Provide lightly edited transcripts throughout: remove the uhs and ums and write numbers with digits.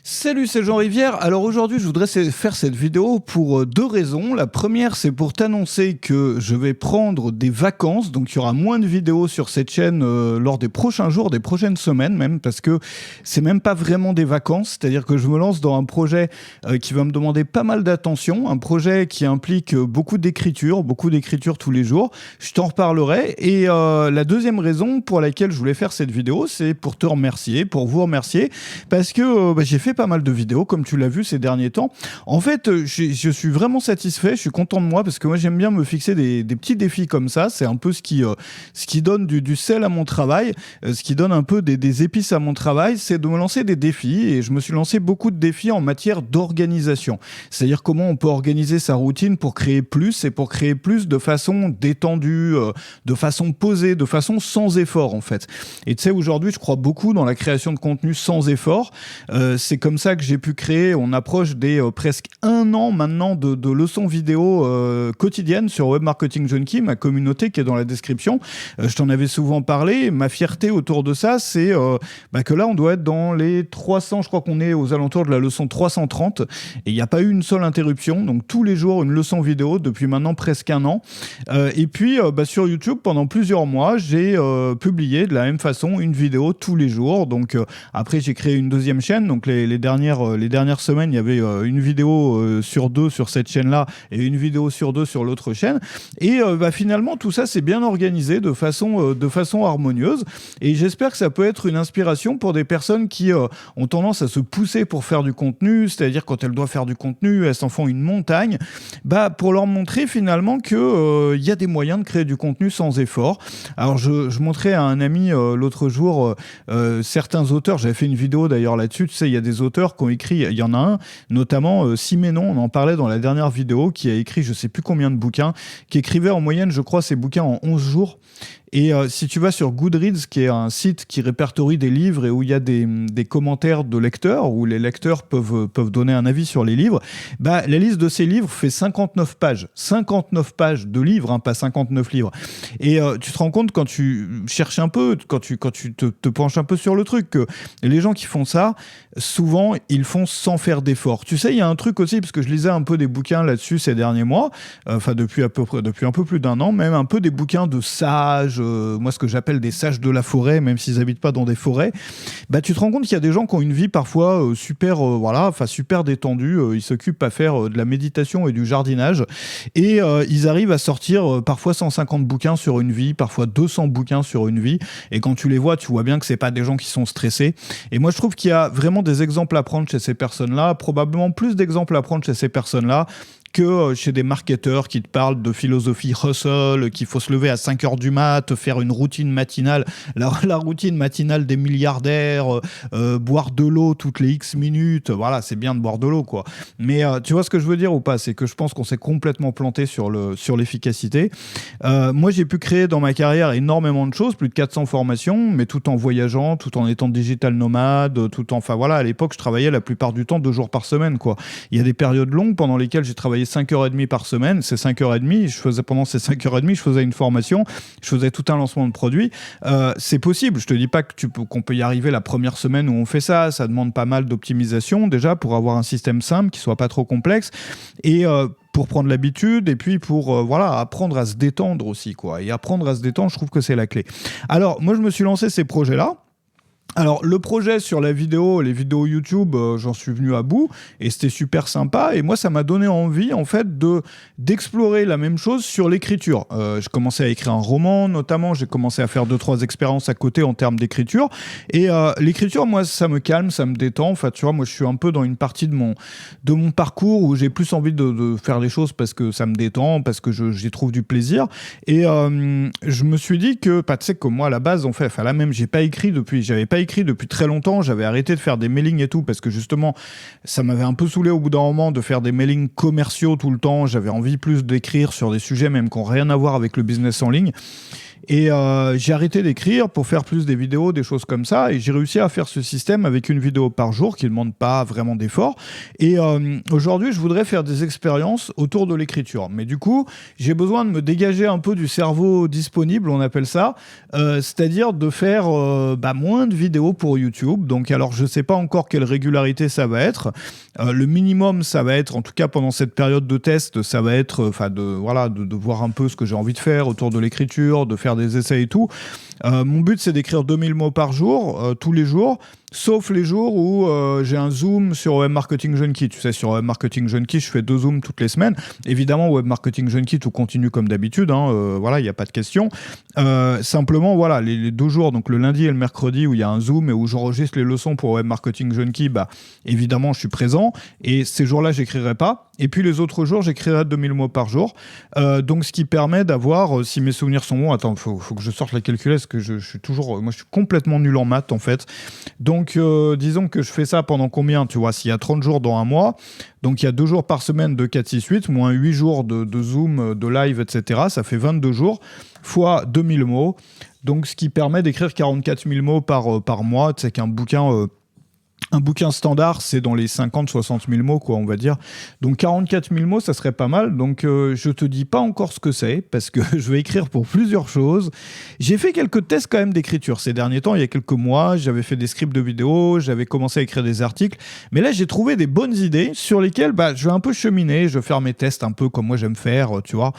Salut, c'est Jean Rivière. Alors aujourd'hui, je voudrais faire cette vidéo pour deux raisons. La première, c'est pour t'annoncer que je vais prendre des vacances. Donc il y aura moins de vidéos sur cette chaîne lors des prochains jours, des prochaines semaines même, parce que c'est même pas vraiment des vacances. C'est-à-dire que je me lance dans un projet qui va me demander pas mal d'attention, un projet qui implique beaucoup d'écriture tous les jours. Je t'en reparlerai. Et la deuxième raison pour laquelle je voulais faire cette vidéo, c'est pour te remercier, pour vous remercier, parce que j'ai fait pas mal de vidéos, comme tu l'as vu ces derniers temps. En fait, je suis vraiment satisfait, je suis content de moi, parce que moi j'aime bien me fixer des petits défis comme ça. C'est un peu ce qui donne du sel à mon travail, ce qui donne un peu des épices à mon travail, c'est de me lancer des défis. Et je me suis lancé beaucoup de défis en matière d'organisation. C'est-à-dire comment on peut organiser sa routine pour créer plus, et pour créer plus de façon détendue, de façon posée, de façon sans effort en fait. Et tu sais, aujourd'hui, je crois beaucoup dans la création de contenu sans effort. C'est comme ça que j'ai pu créer, on approche des presque 1 an maintenant de leçons vidéo quotidiennes sur Web Marketing Junkie, ma communauté qui est dans la description. Je t'en avais souvent parlé. Ma fierté autour de ça, c'est que là, on doit être dans les 300, je crois qu'on est aux alentours de la leçon 330, et il n'y a pas eu une seule interruption. Donc tous les jours, une leçon vidéo depuis maintenant presque 1 an. Et puis, sur YouTube, pendant plusieurs mois, j'ai publié de la même façon une vidéo tous les jours. Donc après, j'ai créé une deuxième chaîne. Donc les dernières semaines, il y avait une vidéo sur 2 sur cette chaîne-là et une vidéo sur 2 sur l'autre chaîne. Et finalement, tout ça, c'est bien organisé de façon harmonieuse. Et j'espère que ça peut être une inspiration pour des personnes qui ont tendance à se pousser pour faire du contenu, c'est-à-dire quand elles doivent faire du contenu, elles s'en font une montagne, pour leur montrer finalement que y a des moyens de créer du contenu sans effort. Alors je montrais à un ami l'autre jour certains auteurs, j'avais fait une vidéo d'ailleurs là-dessus, tu sais, il y a des auteurs qui ont écrit, il y en a un, notamment Siménon, on en parlait dans la dernière vidéo, qui a écrit je sais plus combien de bouquins, qui écrivait en moyenne, je crois, ses bouquins en 11 jours. Et si tu vas sur Goodreads, qui est un site qui répertorie des livres et où il y a des commentaires de lecteurs, où les lecteurs peuvent donner un avis sur les livres, la liste de ces livres fait 59 pages. 59 pages de livres, pas 59 livres. Et tu te rends compte quand tu cherches un peu, quand tu te penches un peu sur le truc, que les gens qui font ça, souvent, ils font sans faire d'efforts. Tu sais, il y a un truc aussi, parce que je lisais un peu des bouquins là-dessus ces derniers mois, depuis un peu plus d'1 an, même un peu des bouquins de sages, moi ce que j'appelle des sages de la forêt, même s'ils habitent pas dans des forêts, tu te rends compte qu'il y a des gens qui ont une vie parfois super détendue, ils s'occupent à faire de la méditation et du jardinage, et ils arrivent à sortir parfois 150 bouquins sur une vie, parfois 200 bouquins sur une vie, et quand tu les vois, tu vois bien que c'est pas des gens qui sont stressés. Et moi je trouve qu'il y a vraiment des exemples à prendre chez ces personnes-là, probablement plus d'exemples à prendre chez ces personnes-là que chez des marketeurs qui te parlent de philosophie hustle, qu'il faut se lever à 5h du mat, faire une routine matinale, la routine matinale des milliardaires, boire de l'eau toutes les X minutes, voilà, c'est bien de boire de l'eau, quoi. Mais tu vois ce que je veux dire ou pas? C'est que je pense qu'on s'est complètement planté sur l'efficacité. Moi, j'ai pu créer dans ma carrière énormément de choses, plus de 400 formations, mais tout en voyageant, tout en étant digital nomade, à l'époque, je travaillais la plupart du temps 2 jours par semaine, quoi. Il y a des périodes longues pendant lesquelles j'ai travaillé 5h30 par semaine, c'est 5h30, pendant ces 5h30, je faisais une formation, je faisais tout un lancement de produit. C'est possible, je te dis pas qu'on peut y arriver la première semaine où on fait ça demande pas mal d'optimisation déjà pour avoir un système simple qui soit pas trop complexe, et pour prendre l'habitude, et puis pour apprendre à se détendre aussi, quoi. Et apprendre à se détendre, je trouve que c'est la clé. Alors moi je me suis lancé ces projets-là. Alors le projet sur les vidéos YouTube, j'en suis venu à bout et c'était super sympa, et moi ça m'a donné envie en fait d'explorer la même chose sur l'écriture. Je commençais à écrire un roman, notamment j'ai commencé à faire 2-3 expériences à côté en termes d'écriture, et l'écriture, moi ça me calme, ça me détend. En fait, tu vois, moi je suis un peu dans une partie de mon parcours où j'ai plus envie de faire les choses parce que ça me détend, parce que j'y trouve du plaisir, et je me suis dit que tu sais que moi à la base j'avais pas écrit depuis très longtemps, j'avais arrêté de faire des mailings et tout, parce que justement ça m'avait un peu saoulé au bout d'un moment de faire des mailings commerciaux tout le temps. J'avais envie plus d'écrire sur des sujets même qui n'ont rien à voir avec le business en ligne. Et j'ai arrêté d'écrire pour faire plus des vidéos, des choses comme ça, et j'ai réussi à faire ce système avec une vidéo par jour qui ne demande pas vraiment d'effort. Et aujourd'hui, je voudrais faire des expériences autour de l'écriture. Mais du coup, j'ai besoin de me dégager un peu du cerveau disponible, on appelle ça, c'est-à-dire de faire moins de vidéos pour YouTube. Donc alors je sais pas encore quelle régularité ça va être. Le minimum, ça va être, en tout cas pendant cette période de test, ça va être de voir un peu ce que j'ai envie de faire autour de l'écriture, de faire des essais et tout. Mon but, c'est d'écrire 2000 mots par jour, tous les jours, sauf les jours où j'ai un Zoom sur Web Marketing Junkie. Tu sais, sur Web Marketing Junkie, je fais 2 Zooms toutes les semaines. Évidemment, Web Marketing Junkie, tout continue comme d'habitude. Voilà, il n'y a pas de question. Simplement, voilà, les 2 jours, donc le lundi et le mercredi, où il y a un Zoom et où j'enregistre les leçons pour Web Marketing Junkie, bah, évidemment, je suis présent. Et ces jours-là, j'écrirai pas. Et puis les autres jours, j'écrirai 2000 mots par jour. Donc, ce qui permet d'avoir, si mes souvenirs sont bons, attends, faut que je sorte la calculette, parce que je suis toujours, moi, je suis complètement nul en maths, en fait. Donc, disons que je fais ça pendant combien, tu vois, s'il y a 30 jours dans un mois, donc il y a 2 jours par semaine de 4, 6, 8, moins 8 jours de Zoom, de live, etc. Ça fait 22 jours, fois 2000 mots. Donc, ce qui permet d'écrire 44 000 mots par mois. Tu sais qu'un bouquin... Un bouquin standard, c'est dans les 50-60 000 mots, quoi, on va dire. Donc 44 000 mots, ça serait pas mal. Donc je te dis pas encore ce que c'est, parce que je vais écrire pour plusieurs choses. J'ai fait quelques tests quand même d'écriture ces derniers temps. Il y a quelques mois, j'avais fait des scripts de vidéos, j'avais commencé à écrire des articles. Mais là, j'ai trouvé des bonnes idées sur lesquelles je vais un peu cheminer. Je vais faire mes tests un peu comme moi j'aime faire, tu vois.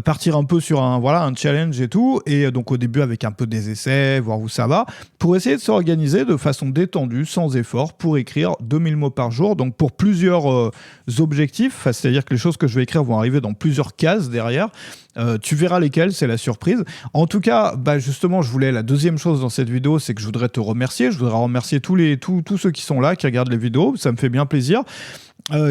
Partir un peu sur un challenge et tout. Et donc au début, avec un peu des essais, voir où ça va, pour essayer de s'organiser de façon détendue, sans effort, pour écrire 2000 mots par jour, donc pour plusieurs objectifs, c'est-à-dire que les choses que je vais écrire vont arriver dans plusieurs cases derrière. Tu verras lesquelles, c'est la surprise. En tout cas, justement, la deuxième chose dans cette vidéo, c'est que je voudrais te remercier. Je voudrais remercier tous ceux qui sont là, qui regardent les vidéos. Ça me fait bien plaisir.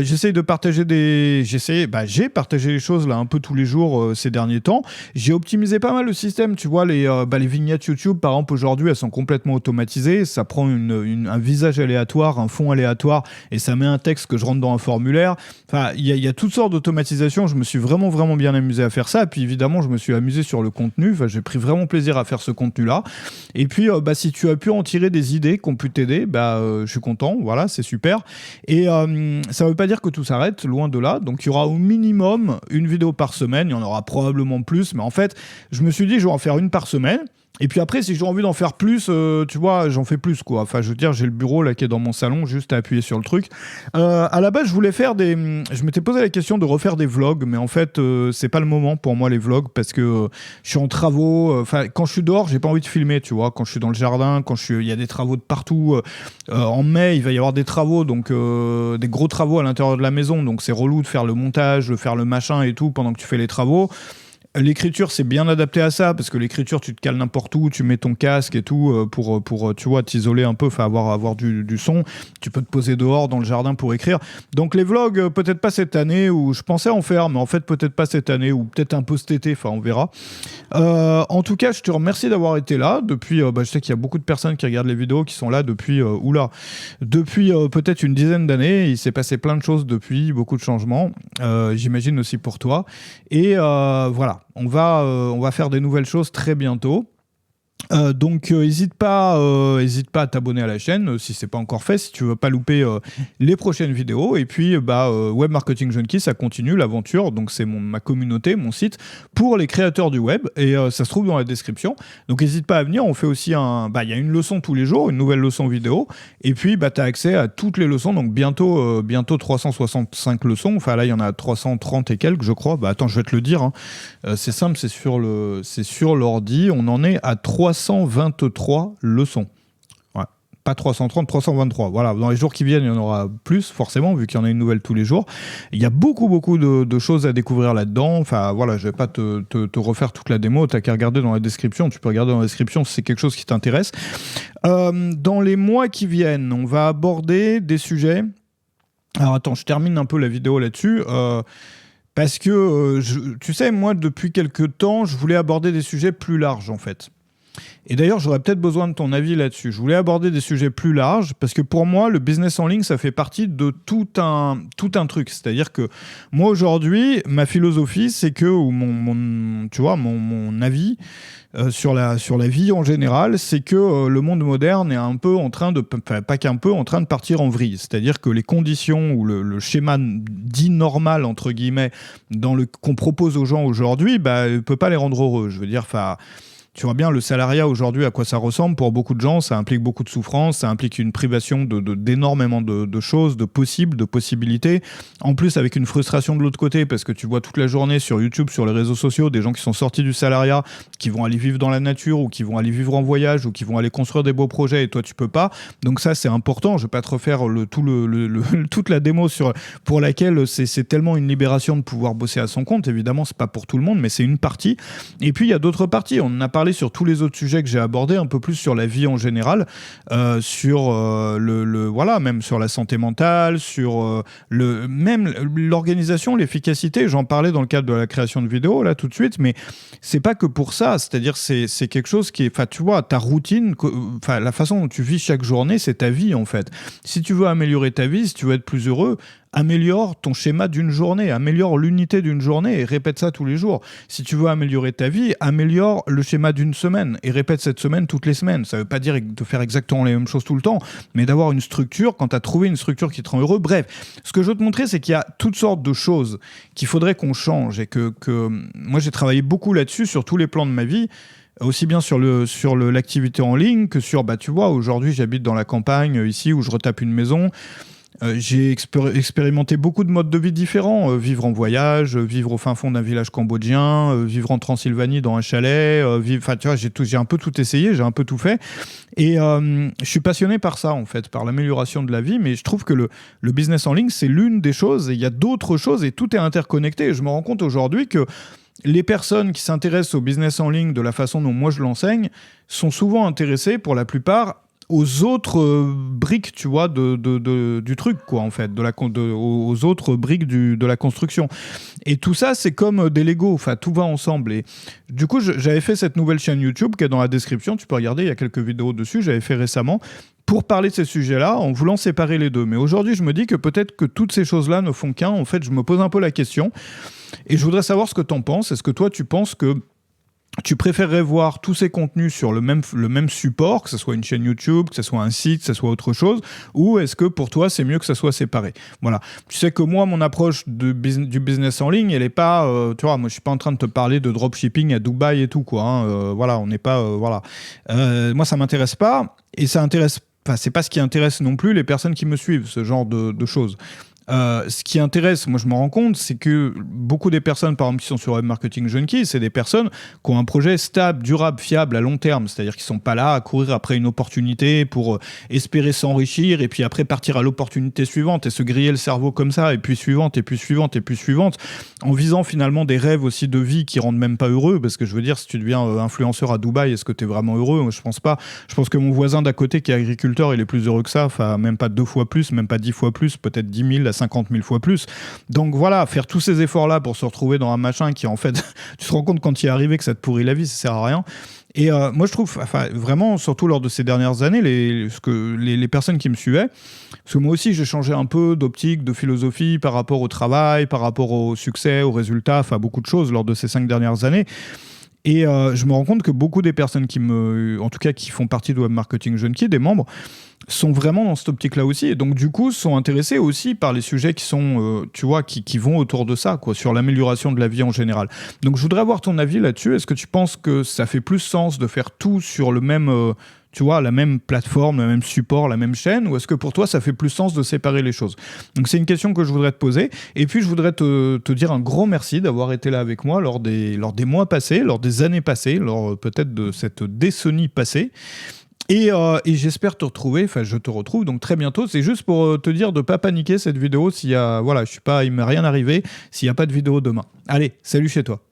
J'essaye de partager j'ai partagé les choses là un peu tous les jours ces derniers temps. J'ai optimisé pas mal le système, tu vois, les vignettes YouTube par exemple aujourd'hui elles sont complètement automatisées, ça prend un visage aléatoire, un fond aléatoire et ça met un texte que je rentre dans un formulaire. Enfin, il y a toutes sortes d'automatisations, je me suis vraiment bien amusé à faire ça, et puis évidemment je me suis amusé sur le contenu, enfin, j'ai pris vraiment plaisir à faire ce contenu là. Et puis si tu as pu en tirer des idées qui ont pu t'aider, je suis content, voilà, c'est super. Et ça ne veut pas dire que tout s'arrête, loin de là. Donc il y aura au minimum une vidéo par semaine, il y en aura probablement plus, mais en fait, je me suis dit je vais en faire une par semaine. Et puis après, si j'ai envie d'en faire plus, tu vois, j'en fais plus, quoi. Enfin, je veux dire, j'ai le bureau là qui est dans mon salon, juste à appuyer sur le truc. À la base, je m'étais posé la question de refaire des vlogs, mais en fait, c'est pas le moment pour moi les vlogs parce que je suis en travaux. Enfin, quand je suis dehors, j'ai pas envie de filmer, tu vois. Quand je suis dans le jardin, il y a des travaux de partout. En mai, il va y avoir des travaux, donc des gros travaux à l'intérieur de la maison, donc c'est relou de faire le montage, de faire le machin et tout pendant que tu fais les travaux. L'écriture, c'est bien adapté à ça, parce que l'écriture, tu te cales n'importe où, tu mets ton casque et tout pour tu vois, t'isoler un peu, enfin avoir du son. Tu peux te poser dehors dans le jardin pour écrire. Donc les vlogs, peut-être pas cette année, où je pensais en faire, mais en fait peut-être pas cette année, ou peut-être un peu cet été, enfin on verra. En tout cas, je te remercie d'avoir été là. Depuis, je sais qu'il y a beaucoup de personnes qui regardent les vidéos qui sont là depuis, depuis peut-être une dizaine d'années. Il s'est passé plein de choses depuis, beaucoup de changements. J'imagine aussi pour toi. Et voilà. On va faire des nouvelles choses très bientôt. Donc n'hésite pas à t'abonner à la chaîne si c'est pas encore fait, si tu veux pas louper les prochaines vidéos. Et puis Web Marketing Junkie, ça continue l'aventure, donc c'est ma communauté, mon site pour les créateurs du web, et ça se trouve dans la description, donc n'hésite pas à venir. On fait aussi il y a une leçon tous les jours, une nouvelle leçon vidéo, et puis tu as accès à toutes les leçons, donc bientôt 365 leçons, enfin là il y en a 330 et quelques je crois. Attends, je vais te le dire, hein. C'est simple, c'est sur l'ordi, on en est à 323 leçons. Ouais. Pas 330, 323. Voilà, dans les jours qui viennent, il y en aura plus, forcément, vu qu'il y en a une nouvelle tous les jours. Il y a beaucoup de choses à découvrir là-dedans. Enfin, voilà, je vais pas te refaire toute la démo. T'as qu'à regarder dans la description. Tu peux regarder dans la description si c'est quelque chose qui t'intéresse. Dans les mois qui viennent, on va aborder des sujets. Alors, attends, je termine un peu la vidéo là-dessus. Parce que, tu sais, moi, depuis quelques temps, je voulais aborder des sujets plus larges, en fait. Et d'ailleurs, j'aurais peut-être besoin de ton avis là-dessus. Je voulais aborder des sujets plus larges, parce que pour moi, le business en ligne, ça fait partie de tout un truc. C'est-à-dire que moi, aujourd'hui, ma philosophie, c'est que, ou mon avis sur la vie en général, c'est que le monde moderne est un peu en train de, enfin, pas qu'un peu, en train de partir en vrille. C'est-à-dire que les conditions ou le schéma dit normal, entre guillemets, qu'on propose aux gens aujourd'hui, ne peut pas les rendre heureux. Je veux dire, enfin... tu vois bien le salariat aujourd'hui à quoi ça ressemble pour beaucoup de gens. Ça implique beaucoup de souffrance, ça implique une privation d'énormément de choses, de possibilités. En plus, avec une frustration de l'autre côté, parce que tu vois toute la journée sur YouTube, sur les réseaux sociaux, des gens qui sont sortis du salariat, qui vont aller vivre dans la nature, ou qui vont aller vivre en voyage, ou qui vont aller construire des beaux projets, et toi tu peux pas. Donc ça, c'est important. Je vais pas te refaire toute la démo pour laquelle c'est tellement une libération de pouvoir bosser à son compte. Évidemment, c'est pas pour tout le monde, mais c'est une partie. Et puis il y a d'autres parties. On en a parlé sur tous les autres sujets que j'ai abordés, un peu plus sur la vie en général, sur voilà, même sur la santé mentale, sur même l'organisation, l'efficacité. J'en parlais dans le cadre de la création de vidéos là tout de suite, mais c'est pas que pour ça. C'est-à-dire c'est quelque chose qui est, enfin tu vois, ta routine, enfin la façon dont tu vis chaque journée, c'est ta vie en fait. Si tu veux améliorer ta vie, si tu veux être plus heureux, améliore ton schéma d'une journée, améliore l'unité d'une journée et répète ça tous les jours. Si tu veux améliorer ta vie, améliore le schéma d'une semaine et répète cette semaine toutes les semaines. Ça ne veut pas dire de faire exactement les mêmes choses tout le temps, mais d'avoir une structure quand tu as trouvé une structure qui te rend heureux. Bref, ce que je veux te montrer, c'est qu'il y a toutes sortes de choses qu'il faudrait qu'on change et que moi j'ai travaillé beaucoup là-dessus sur tous les plans de ma vie. Aussi bien sur l'activité en ligne que sur, tu vois, aujourd'hui j'habite dans la campagne ici où je retape une maison. J'ai expérimenté beaucoup de modes de vie différents. Vivre en voyage, vivre au fin fond d'un village cambodgien, vivre en Transylvanie dans un chalet. Enfin, tu vois, j'ai un peu tout essayé, j'ai un peu tout fait. Et je suis passionné par ça, en fait, par l'amélioration de la vie. Mais je trouve que le business en ligne, c'est l'une des choses. Et il y a d'autres choses et tout est interconnecté. Et je me rends compte aujourd'hui que les personnes qui s'intéressent au business en ligne de la façon dont moi je l'enseigne sont souvent intéressées, pour la plupart, aux autres briques, tu vois, du truc, quoi, en fait, aux autres briques de la construction. Et tout ça, c'est comme des Lego, enfin, tout va ensemble. Et du coup, j'avais fait cette nouvelle chaîne YouTube qui est dans la description, tu peux regarder, il y a quelques vidéos dessus, j'avais fait récemment, pour parler de ces sujets-là, en voulant séparer les deux. Mais aujourd'hui, je me dis que peut-être que toutes ces choses-là ne font qu'un. En fait, je me pose un peu la question, et je voudrais savoir ce que t'en penses. Est-ce que toi, tu penses que tu préférerais voir tous ces contenus sur le même support, que ce soit une chaîne YouTube, que ce soit un site, que ce soit autre chose, ou est-ce que pour toi, c'est mieux que ça soit séparé? Voilà. Tu sais que moi, mon approche du business en ligne, elle n'est pas... tu vois, moi, je ne suis pas en train de te parler de dropshipping à Dubaï et tout, quoi. Hein. Voilà, on n'est pas... voilà. Moi, ça ne m'intéresse pas, et ça intéresse... Enfin, c'est pas ce qui intéresse non plus les personnes qui me suivent, ce genre de choses. Ce qui intéresse, moi je me rends compte, c'est que beaucoup des personnes, par exemple, qui sont sur Web Marketing Junkie, c'est des personnes qui ont un projet stable, durable, fiable, à long terme. C'est-à-dire qu'ils ne sont pas là à courir après une opportunité pour espérer s'enrichir et puis après partir à l'opportunité suivante et se griller le cerveau comme ça, et puis suivante, et puis suivante, et puis suivante, en visant finalement des rêves aussi de vie qui rendent même pas heureux. Parce que je veux dire, si tu deviens influenceur à Dubaï, est-ce que tu es vraiment heureux? Moi, je pense pas. Je pense que mon voisin d'à côté qui est agriculteur, il est plus heureux que ça. Enfin, même pas 2 fois plus, même pas 10 fois plus, peut-être 10 000 à 50 000 fois plus. Donc voilà, faire tous ces efforts-là pour se retrouver dans un machin qui, en fait, tu te rends compte quand tu y es arrivé que ça te pourrit la vie, ça sert à rien. Et moi, je trouve, enfin, vraiment, surtout lors de ces dernières années, les personnes qui me suivaient, parce que moi aussi, j'ai changé un peu d'optique, de philosophie par rapport au travail, par rapport au succès, aux résultats, enfin, beaucoup de choses lors de ces 5 dernières années. Et je me rends compte que beaucoup des personnes en tout cas, qui font partie de Web Marketing Junkie, des membres, sont vraiment dans cette optique-là aussi, et donc du coup sont intéressés aussi par les sujets qui sont, tu vois, qui vont autour de ça, quoi, sur l'amélioration de la vie en général. Donc je voudrais avoir ton avis là-dessus. Est-ce que tu penses que ça fait plus sens de faire tout sur le même, tu vois, la même plateforme, le même support, la même chaîne, ou est-ce que pour toi ça fait plus sens de séparer les choses? Donc c'est une question que je voudrais te poser, et puis je voudrais te dire un grand merci d'avoir été là avec moi lors des mois passés, lors des années passées, lors peut-être de cette décennie passée. Et j'espère te retrouver, enfin je te retrouve donc très bientôt. C'est juste pour te dire de ne pas paniquer cette vidéo s'il y a, voilà, il m'est rien arrivé s'il n'y a pas de vidéo demain. Allez, salut chez toi.